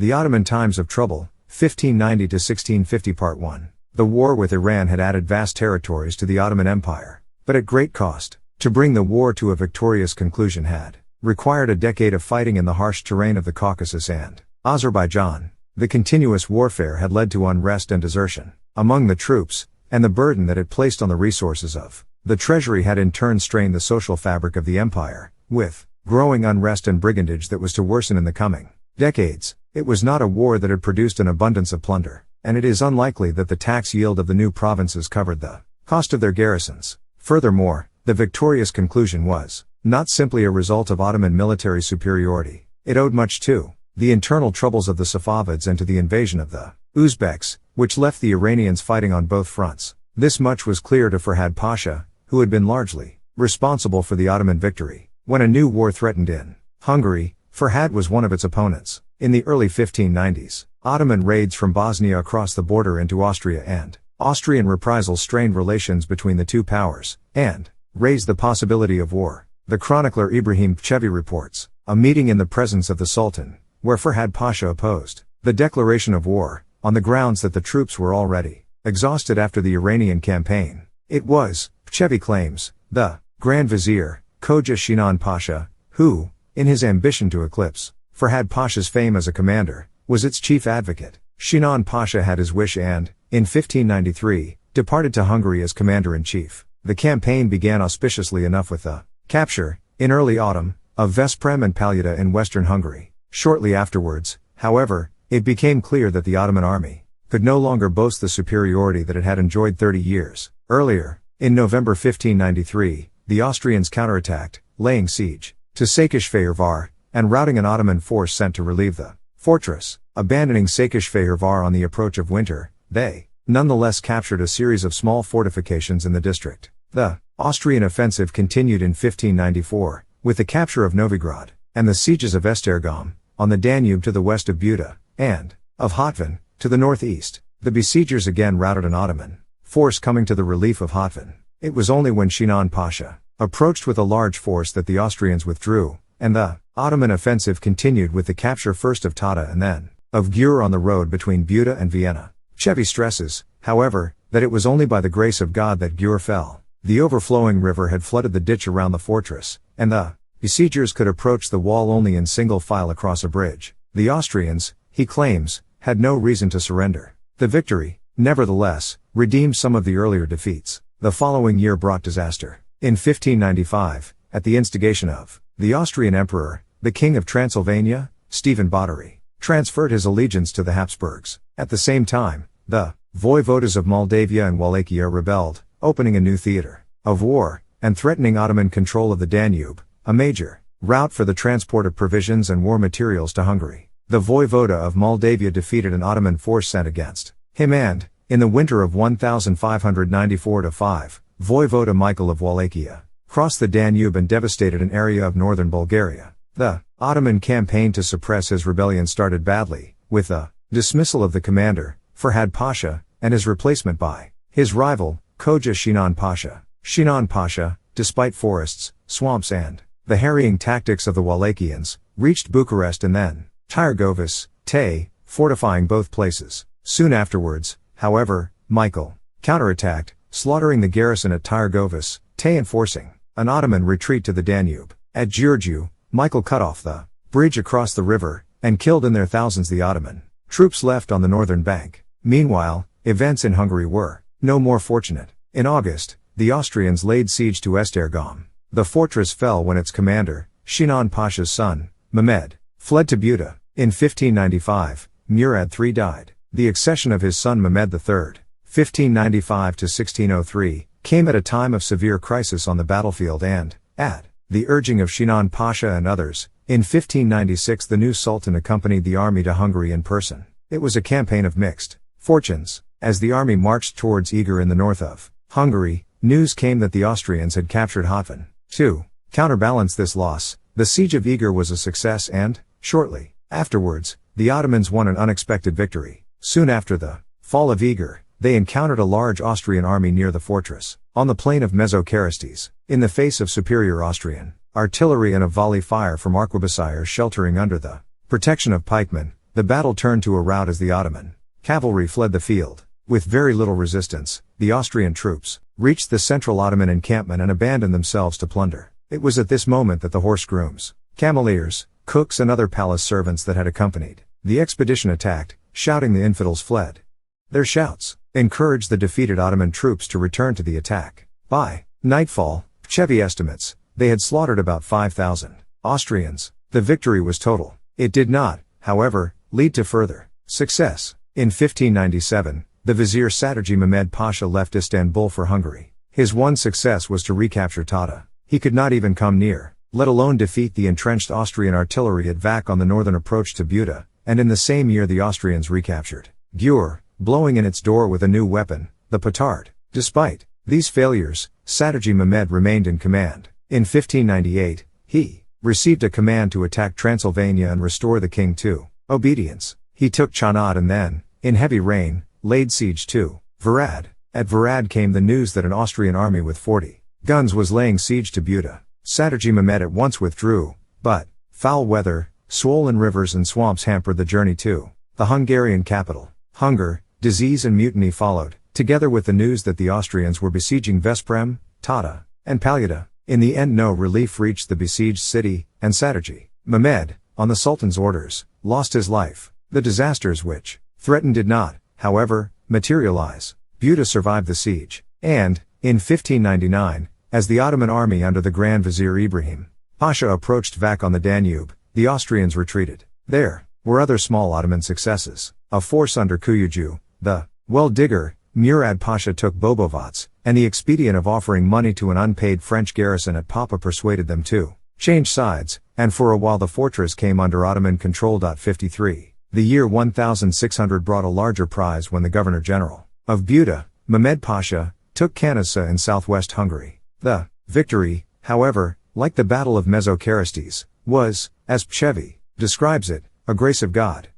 The Ottoman Times of Trouble, 1590–1650 Part 1. The war with Iran had added vast territories to the Ottoman Empire, but at great cost. To bring the war to a victorious conclusion had required a decade of fighting in the harsh terrain of the Caucasus and Azerbaijan. The continuous warfare had led to unrest and desertion among the troops, and the burden that it placed on the resources of the treasury had in turn strained the social fabric of the empire, with growing unrest and brigandage that was to worsen in the coming decades. It was not a war that had produced an abundance of plunder, and it is unlikely that the tax yield of the new provinces covered the cost of their garrisons. Furthermore, the victorious conclusion was not simply a result of Ottoman military superiority. It owed much to the internal troubles of the Safavids and to the invasion of the Uzbeks, which left the Iranians fighting on both fronts. This much was clear to Ferhad Pasha, who had been largely responsible for the Ottoman victory. When a new war threatened in Hungary, Ferhad was one of its opponents. In the early 1590s, Ottoman raids from Bosnia across the border into Austria and Austrian reprisals strained relations between the two powers, and raised the possibility of war. The chronicler Ibrahim Pchevi reports a meeting in the presence of the Sultan, where Ferhad Pasha opposed the declaration of war, on the grounds that the troops were already exhausted after the Iranian campaign. It was, Pchevi claims, the Grand Vizier, Khoja Shinan Pasha, who, in his ambition to eclipse Ferhad Pasha's fame as a commander, was its chief advocate. Shinan Pasha had his wish and, in 1593, departed to Hungary as commander-in-chief. The campaign began auspiciously enough with the capture, in early autumn, of Veszprém and Paluda in western Hungary. Shortly afterwards, however, it became clear that the Ottoman army could no longer boast the superiority that it had enjoyed 30 years earlier. In November 1593, the Austrians counterattacked, laying siege to Székesfehérvár, and routing an Ottoman force sent to relieve the fortress. Abandoning Székesfehérvár on the approach of winter, they nonetheless captured a series of small fortifications in the district. The Austrian offensive continued in 1594, with the capture of Novigrad, and the sieges of Esztergom, on the Danube to the west of Buda, and of Hatvan, to the northeast. The besiegers again routed an Ottoman force coming to the relief of Hatvan. It was only when Shinan Pasha approached with a large force that the Austrians withdrew, and the Ottoman offensive continued with the capture first of Tata and then of Győr on the road between Buda and Vienna. Pchevi stresses, however, that it was only by the grace of God that Győr fell. The overflowing river had flooded the ditch around the fortress, and the besiegers could approach the wall only in single file across a bridge. The Austrians, he claims, had no reason to surrender. The victory, nevertheless, redeemed some of the earlier defeats. The following year brought disaster. In 1595, at the instigation of the Austrian Emperor, the King of Transylvania, Stephen Batory, transferred his allegiance to the Habsburgs. At the same time, the voivodas of Moldavia and Wallachia rebelled, opening a new theater of war, and threatening Ottoman control of the Danube, a major route for the transport of provisions and war materials to Hungary. The voivoda of Moldavia defeated an Ottoman force sent against him and, in the winter of 1594-5, voivoda Michael of Wallachia crossed the Danube and devastated an area of northern Bulgaria. The Ottoman campaign to suppress his rebellion started badly, with the dismissal of the commander, Ferhad Pasha, and his replacement by his rival, Khoja Shinan Pasha. Shinan Pasha, despite forests, swamps and the harrying tactics of the Wallachians, reached Bucharest and then Târgoviș, Tay, fortifying both places. Soon afterwards, however, Michael counterattacked, slaughtering the garrison at Târgoviș, Tay, and forcing an Ottoman retreat to the Danube. At Giurgiu, Michael cut off the bridge across the river, and killed in their thousands the Ottoman troops left on the northern bank. Meanwhile, events in Hungary were no more fortunate. In August, the Austrians laid siege to Esztergom. The fortress fell when its commander, Shinan Pasha's son, Mehmed, fled to Buda. In 1595, Murad III died. The accession of his son Mehmed III, 1595-1603, came at a time of severe crisis on the battlefield and, at the urging of Shinan Pasha and others, in 1596 the new Sultan accompanied the army to Hungary in person. It was a campaign of mixed fortunes. As the army marched towards Eger in the north of Hungary, news came that the Austrians had captured Hatvan. To counterbalance this loss, the siege of Eger was a success and, shortly afterwards, the Ottomans won an unexpected victory. Soon after the fall of Eger, they encountered a large Austrian army near the fortress, on the plain of Mezocharistes. In the face of superior Austrian artillery and a volley fire from arquebusiers sheltering under the protection of pikemen, the battle turned to a rout as the Ottoman cavalry fled the field. With very little resistance, the Austrian troops reached the central Ottoman encampment and abandoned themselves to plunder. It was at this moment that the horse grooms, cameleers, cooks and other palace servants that had accompanied the expedition attacked, shouting the infidels fled. Their shouts encouraged the defeated Ottoman troops to return to the attack. By nightfall, Chevy estimates, they had slaughtered about 5,000 Austrians. The victory was total. It did not, however, lead to further success. In 1597, the Vizier Saturgi Mehmed Pasha left Istanbul for Hungary. His one success was to recapture Tata. He could not even come near, let alone defeat the entrenched Austrian artillery at Vac on the northern approach to Buda, and in the same year the Austrians recaptured Győr, blowing in its door with a new weapon, the petard. Despite these failures, Saturgi Mehmed remained in command. In 1598, he received a command to attack Transylvania and restore the king to obedience. He took Chanad and then, in heavy rain, laid siege to Varad. At Varad came the news that an Austrian army with 40 guns was laying siege to Buda. Saturgi Mehmed at once withdrew, but foul weather, swollen rivers and swamps hampered the journey to the Hungarian capital. Hunger, disease and mutiny followed, together with the news that the Austrians were besieging Veszprém, Tata, and Paluda. In the end no relief reached the besieged city, and Saturgi Mehmed, on the Sultan's orders, lost his life. The disasters which threatened did not, however, materialize. Buda survived the siege, and, in 1599, as the Ottoman army under the Grand Vizier Ibrahim Pasha approached Vac on the Danube, the Austrians retreated. There were other small Ottoman successes. A force under Kuyucu, the well-digger, Murad Pasha took Bobovac, and the expedient of offering money to an unpaid French garrison at Papa persuaded them to change sides, and for a while the fortress came under Ottoman control. 53. The year 1600 brought a larger prize when the Governor-General of Buda, Mehmed Pasha, took Kanassa in southwest Hungary. The victory, however, like the Battle of Mezocharistes, was, as Pchevi describes it, a grace of God.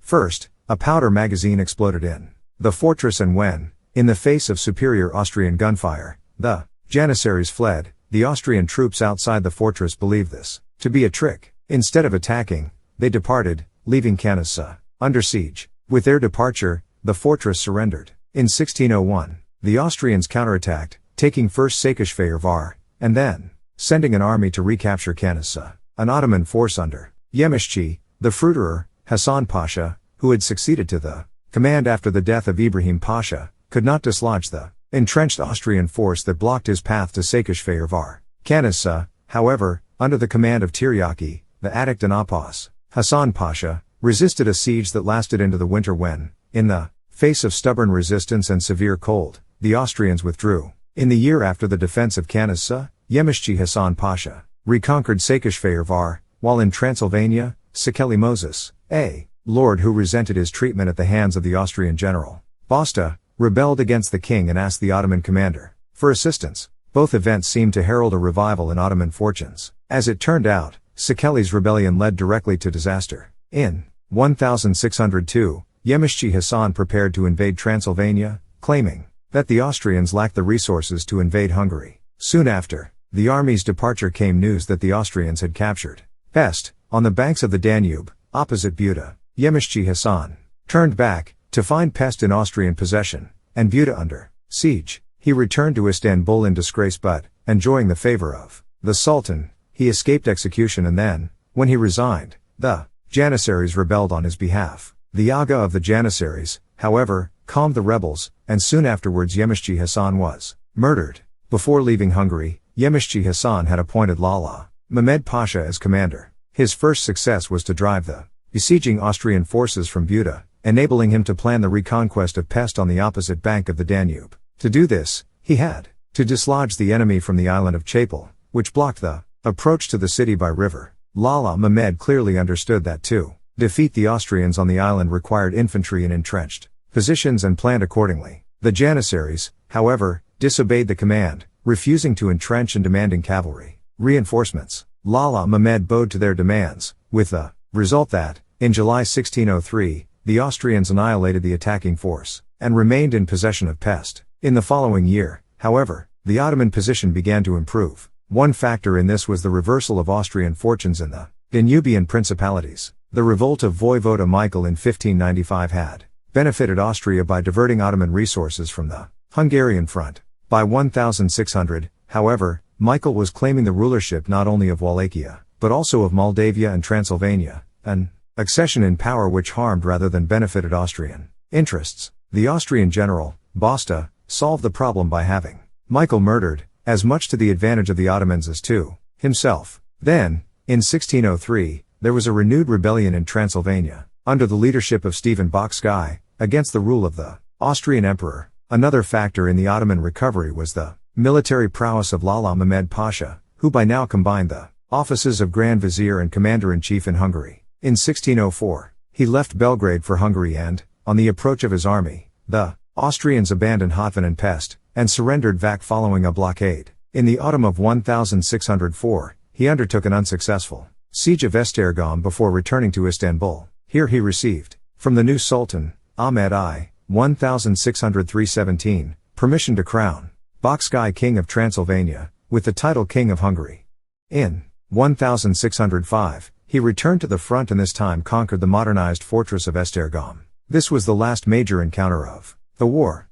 First, a powder magazine exploded in the fortress, and when, in the face of superior Austrian gunfire, the Janissaries fled, the Austrian troops outside the fortress believed this to be a trick. Instead of attacking, they departed, leaving Kanassa under siege. With their departure, the fortress surrendered. In 1601, the Austrians counterattacked, taking first Székesfehérvár, and then sending an army to recapture Kanassa. An Ottoman force under Yemischi, the fruiterer, Hassan Pasha, who had succeeded to the command after the death of Ibrahim Pasha, could not dislodge the entrenched Austrian force that blocked his path to Székesfehérvár. Kanassa, however, under the command of Tiryaki, the Adept and Apos, Hassan Pasha, resisted a siege that lasted into the winter when, in the face of stubborn resistance and severe cold, the Austrians withdrew. In the year after the defense of Kanassa, Yemischi Hassan Pasha reconquered Székesfehérvár, while in Transylvania, Székely Moses, a lord who resented his treatment at the hands of the Austrian general Basta, rebelled against the king and asked the Ottoman commander for assistance. Both events seemed to herald a revival in Ottoman fortunes. As it turned out, Székely's rebellion led directly to disaster. In 1602, Yemischi Hassan prepared to invade Transylvania, claiming that the Austrians lacked the resources to invade Hungary. Soon after the army's departure came news that the Austrians had captured Pest, on the banks of the Danube, opposite Buda. Yemischi Hassan turned back, to find Pest in Austrian possession, and Buda under siege. He returned to Istanbul in disgrace, but, enjoying the favor of the Sultan, he escaped execution, and then, when he resigned, the Janissaries rebelled on his behalf. The Aga of the Janissaries, however, calmed the rebels, and soon afterwards Yemischi Hassan was murdered. Before leaving Hungary, Yemischi Hassan had appointed Lala Mehmed Pasha as commander. His first success was to drive the besieging Austrian forces from Buda, enabling him to plan the reconquest of Pest on the opposite bank of the Danube. To do this, he had to dislodge the enemy from the island of Chapel, which blocked the approach to the city by river. Lala Mehmed clearly understood that to defeat the Austrians on the island required infantry in entrenched positions and planned accordingly. The Janissaries, however, disobeyed the command, refusing to entrench and demanding cavalry reinforcements. Lala Mehmed bowed to their demands, with the result that, in July 1603, the Austrians annihilated the attacking force, and remained in possession of Pest. In the following year, however, the Ottoman position began to improve. One factor in this was the reversal of Austrian fortunes in the Danubian principalities. The revolt of Voivode Michael in 1595 had benefited Austria by diverting Ottoman resources from the Hungarian front. By 1600, however, Michael was claiming the rulership not only of Wallachia, but also of Moldavia and Transylvania, an accession in power which harmed rather than benefited Austrian interests. The Austrian general, Basta, solved the problem by having Michael murdered, as much to the advantage of the Ottomans as to himself. Then, in 1603, there was a renewed rebellion in Transylvania, under the leadership of Stephen Bocskai, against the rule of the Austrian emperor. Another factor in the Ottoman recovery was the military prowess of Lala Mehmed Pasha, who by now combined the offices of Grand Vizier and Commander-in-Chief in Hungary. In 1604, he left Belgrade for Hungary and, on the approach of his army, the Austrians abandoned Hatvan and Pest, and surrendered Vac following a blockade. In the autumn of 1604, he undertook an unsuccessful siege of Esztergom before returning to Istanbul. Here he received, from the new Sultan, Ahmed I, 1603-17, permission to crown Bocskai King of Transylvania, with the title King of Hungary. In 1605, he returned to the front and this time conquered the modernized fortress of Esztergom. This was the last major encounter of the war.